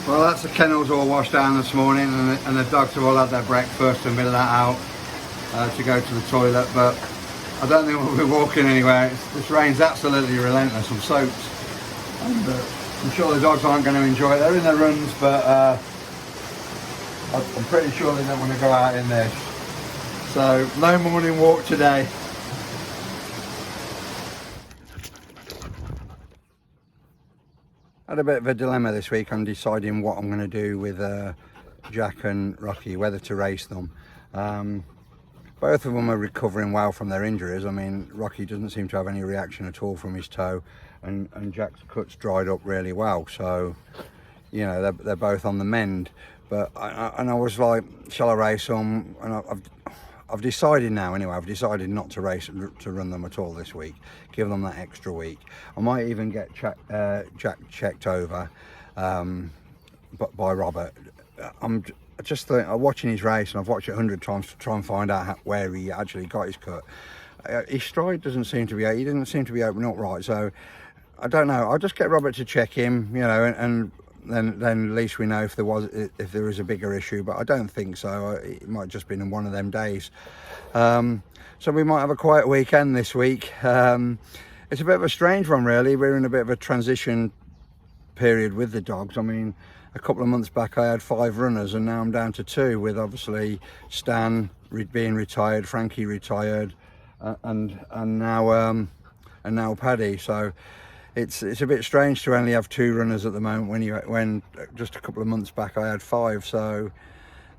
Well, that's the kennels all washed down this morning, and the dogs have all had their breakfast and been let out to go to the toilet, but I don't think we'll be walking anywhere. This rain's absolutely relentless. I'm soaked, and I'm sure the dogs aren't going to enjoy it. They're in their runs, but I'm pretty sure they don't want to go out in this. So no morning walk today. Had a bit of a dilemma this week on deciding what I'm going to do with Jack and Rocky, whether to race them. Both of them are recovering well from their injuries. I mean, Rocky doesn't seem to have any reaction at all from his toe, and Jack's cut's dried up really well. So, you know, they're both on the mend. But I was like, shall I race them? And I've decided now anyway. I've decided not to run them at all this week. Give them that extra week. I might even get Jack checked over, but by Robert. I'm just watching his race, and I've watched it 100 times to try and find out where he actually got his cut. His stride doesn't seem to be. He doesn't seem to be opening up right. So I don't know. I'll just get Robert to check him. You know, and then at least we know if there is a bigger issue, but I don't think so. It might have just been in one of them days. So we might have a quiet weekend this week. It's a bit of a strange one, really. We're in a bit of a transition period with the dogs. I mean, a couple of months back I had 5 runners, and now I'm down to 2, with obviously Stan being retired, Frankie retired, and now Paddy. So it's a bit strange to only have 2 runners at the moment when just a couple of months back I had 5. So,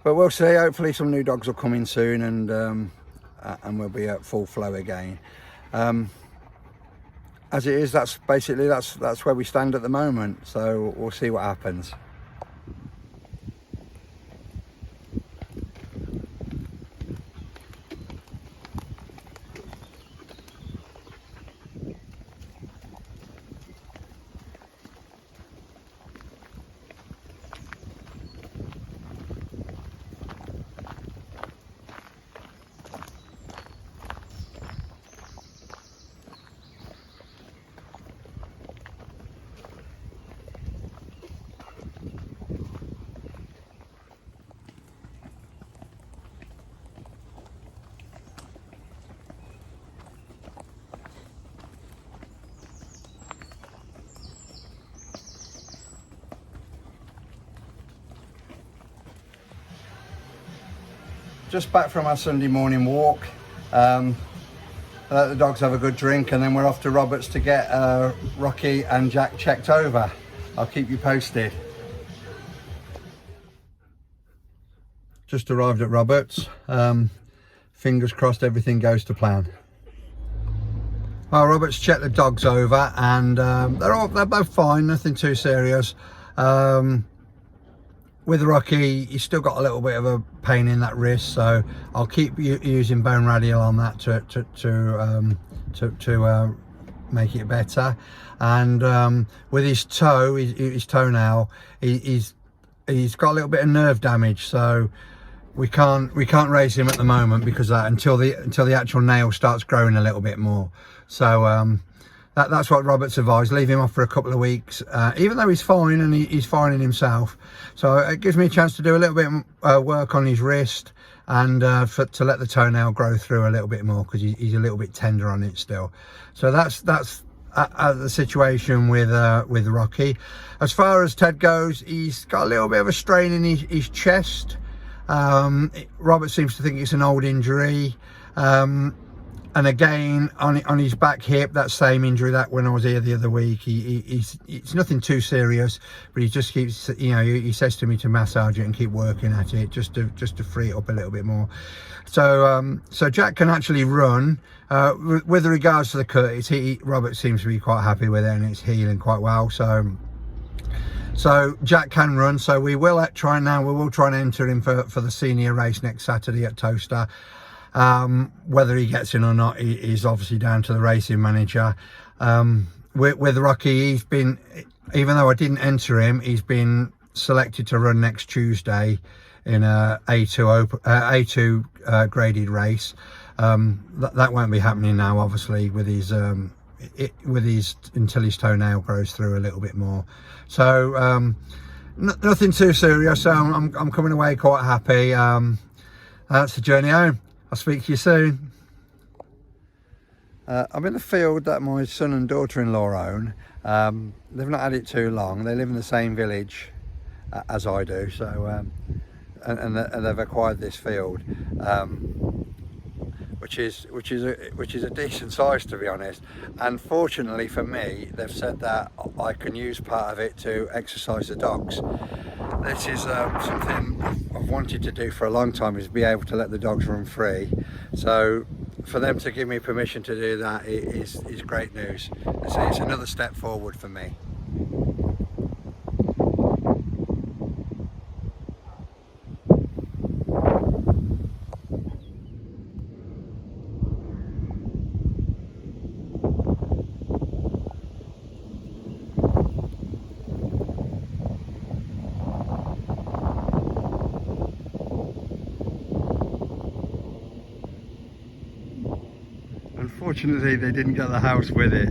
but we'll see. Hopefully some new dogs will come in soon, and we'll be at full flow again. As it is, that's where we stand at the moment. So we'll see what happens. Just back from our Sunday morning walk. Let the dogs have a good drink, and then we're off to Roberts to get Rocky and Jack checked over. I'll keep you posted. Just arrived at Roberts. Fingers crossed everything goes to plan. Well, Roberts checked the dogs over, and they're both fine, nothing too serious. With Rocky, he's still got a little bit of a pain in that wrist, so I'll keep using bone radial on that to make it better. And with his toe, his toenail, he's got a little bit of nerve damage, so we can't race him at the moment because of that, until the actual nail starts growing a little bit more. So that's what Robert's advised. Leave him off for a couple of weeks, even though he's fine, and he's fine in himself. So it gives me a chance to do a little bit work on his wrist, and to let the toenail grow through a little bit more, because he's a little bit tender on it still. So that's the situation with Rocky. As far as Ted goes, he's got a little bit of a strain in his chest. Robert seems to think it's an old injury. And again, on his back hip, that same injury that when I was here the other week, it's nothing too serious, but he just keeps, you know, he says to me to massage it and keep working at it just to free it up a little bit more. So so Jack can actually run. With regards to the cut, Robert seems to be quite happy with it, and it's healing quite well. So Jack can run. So we will try and enter him for the senior race next Saturday at Toaster. Whether he gets in or not is obviously down to the racing manager. With Rocky, he's been, even though I didn't enter him, he's been selected to run next Tuesday in a A2 graded race. That won't be happening now, obviously, with his until his toenail grows through a little bit more. So Nothing too serious. So I'm coming away quite happy. That's the journey home. I'll speak to you soon. I'm in the field that my son and daughter-in-law own. They've not had it too long. They live in the same village as I do, so and they've acquired this field, which is a decent size, to be honest. And fortunately for me, they've said that I can use part of it to exercise the dogs. This is something I've wanted to do for a long time, is be able to let the dogs run free. So for them to give me permission to do that is great news. It's another step forward for me. Unfortunately, they didn't get the house with it.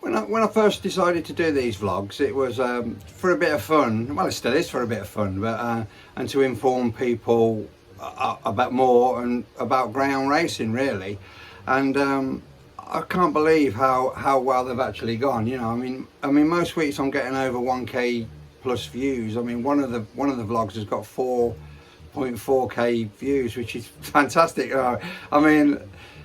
When I first decided to do these vlogs, it was for a bit of fun. Well, it still is for a bit of fun, but and to inform people about more and about greyhound racing, really. And I can't believe how well they've actually gone. You know, I mean, most weeks I'm getting over 1k plus views. I mean, one of the vlogs has got 4.4k views, which is fantastic. I mean,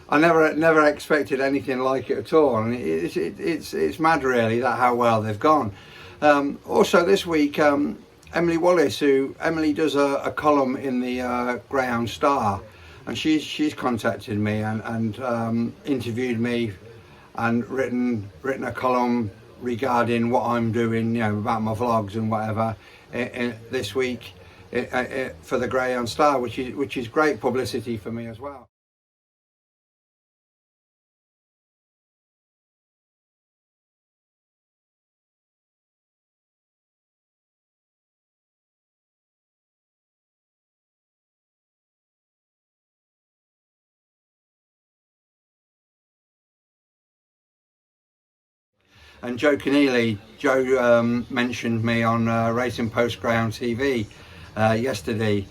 I never expected anything like it at all, and it's mad, really, that how well they've gone. Also this week, Emily Wallace, Emily does a column in the Greyhound Star, and she's contacted me and interviewed me and written a column regarding what I'm doing, you know, about my vlogs and whatever, this week for the Greyhound Star, which is great publicity for me as well. And Joe Keneally, mentioned me on Racing Post Greyhound TV yesterday,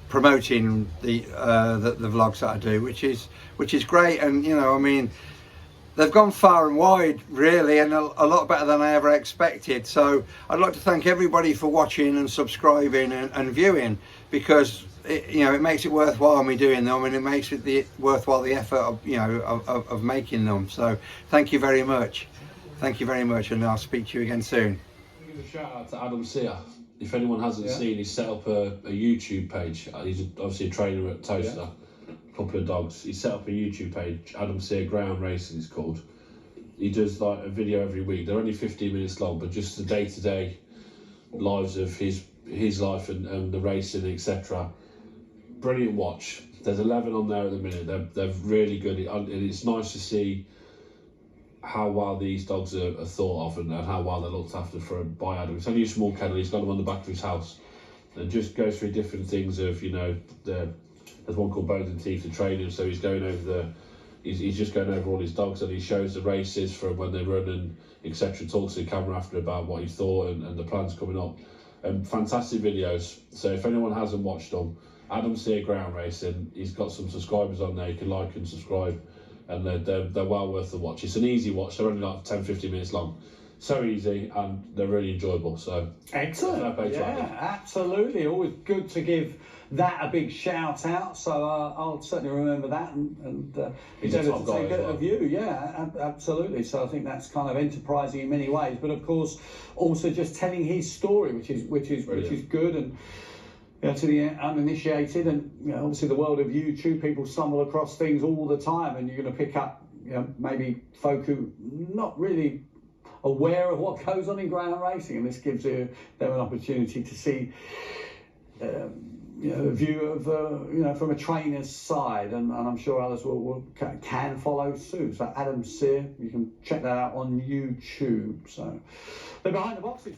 promoting the vlogs that I do, which is great. And you know, I mean, they've gone far and wide, really, and a lot better than I ever expected. So I'd like to thank everybody for watching and subscribing and viewing, because it makes it worthwhile me doing them, and it makes it worthwhile the effort of making them. So thank you very much. Thank you very much, and I'll speak to you again soon. Give a shout out to Adam Sear. If anyone hasn't seen, he's set up a YouTube page. He's obviously a trainer at Toaster, a couple of dogs. He set up a YouTube page, Adam Sear Greyhound Racing is called. He does like a video every week. They're only 15 minutes long, but just the day-to-day lives of his life and the racing, etc. Brilliant watch. There's 11 on there at the minute. They're really good, and it's nice to see how well these dogs are thought of and how well they're looked after by Adam. It's only a small kennel. He's got them on the back of his house, and just goes through different things of, you know, there's one called Bones and Teeth to training, so he's going over he's just going over all his dogs, and he shows the races from when they run and etc. Talks to the camera after about what he thought and the plans coming up. Fantastic videos. So if anyone hasn't watched them, Adam Sear Greyhound Racing, he's got some subscribers on there. You can like and subscribe, and they're well worth the watch. It's an easy watch. They're only like 10-15 minutes long. So easy, and they're really enjoyable. So excellent. Yeah, absolutely. Always good to give that a big shout out. So I'll certainly remember that and endeavour to take a view. Yeah, absolutely. So I think that's kind of enterprising in many ways, but of course also just telling his story, which is good. And to the uninitiated, and obviously the world of YouTube, people stumble across things all the time, and you're going to pick up maybe folk who not really aware of what goes on in greyhound racing, and this gives them an opportunity to see a view of from a trainer's side, and I'm sure others can follow suit. So Adam Sear, you can check that out on YouTube. So they're behind the boxes.